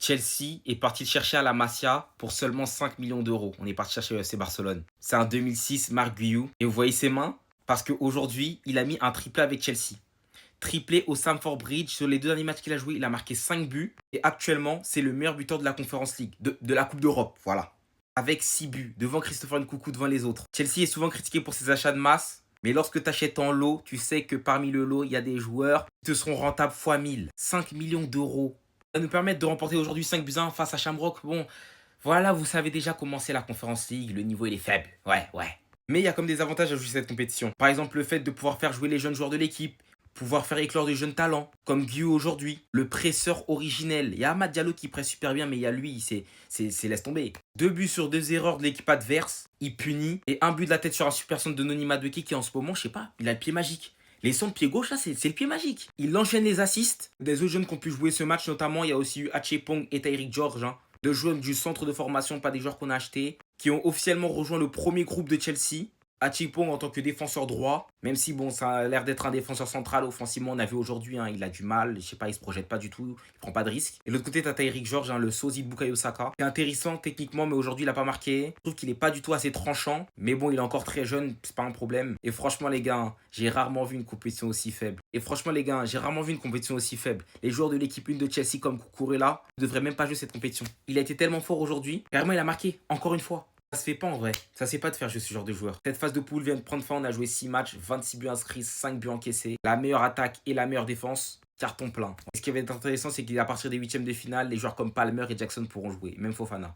Chelsea est parti le chercher à la Masia pour seulement 5 millions d'euros. On est parti chercher le FC Barcelone. C'est un 2006 Marc Guiu. Et vous voyez ses mains parce qu'aujourd'hui, il a mis un triplé avec Chelsea. Triplé au Stamford Bridge. Sur les deux derniers matchs qu'il a joué, il a marqué 5 buts. Et actuellement, c'est le meilleur buteur de la Conference League, de la Coupe d'Europe. Voilà. Avec 6 buts, devant Christopher Nkunku, devant les autres. Chelsea est souvent critiqué pour ses achats de masse. Mais lorsque tu achètes en lot, tu sais que parmi le lot, il y a des joueurs qui te seront rentables fois 1000. 5 millions d'euros. Ça va nous permettre de remporter aujourd'hui 5 buts 1 face à Shamrock. Bon, voilà, vous savez déjà comment c'est la Conference League. Le niveau, il est faible. Ouais, ouais. Mais il y a comme des avantages à jouer cette compétition. Par exemple, le fait de pouvoir faire jouer les jeunes joueurs de l'équipe, pouvoir faire éclore des jeunes talents, comme Guy aujourd'hui, le presseur originel. Il y a Amad Diallo qui presse super bien, mais il y a lui, c'est laisse tomber. 2 buts sur 2 erreurs de l'équipe adverse, il punit, et un but de la tête sur un super centre de Noni Madueke qui en ce moment, je sais pas, il a le pied magique. Les sons de pied gauche, là, c'est le pied magique. Il enchaîne les assists. Des autres jeunes qui ont pu jouer ce match, notamment, il y a aussi eu Achepong et Tyrick George, hein, deux joueurs du centre de formation, pas des joueurs qu'on a achetés, qui ont officiellement rejoint le premier groupe de Chelsea. Achipong en tant que défenseur droit, même si bon, ça a l'air d'être un défenseur central offensivement, on a vu aujourd'hui, hein, il a du mal, je sais pas, il se projette pas du tout, il prend pas de risque. Et de l'autre côté, t'as Eric George, hein, le sosie de Bukayo Saka, qui est intéressant techniquement, mais aujourd'hui il a pas marqué. Je trouve qu'il est pas du tout assez tranchant, mais bon, il est encore très jeune, c'est pas un problème. Et franchement les gars, hein, j'ai rarement vu une compétition aussi faible. Et franchement les gars, hein, j'ai rarement vu une compétition aussi faible. Les joueurs de l'équipe 1 de Chelsea comme Cucurella ne devraient même pas jouer cette compétition. Il a été tellement fort aujourd'hui, carrément il a marqué, encore une fois. Ça se fait pas en vrai. Ça se fait pas de faire jouer ce genre de joueur. Cette phase de poule vient de prendre fin. On a joué 6 matchs, 26 buts inscrits, 5 buts encaissés. La meilleure attaque et la meilleure défense. Carton plein. Et ce qui va être intéressant, c'est qu'à partir des huitièmes de finale, les joueurs comme Palmer et Jackson pourront jouer. Même Fofana.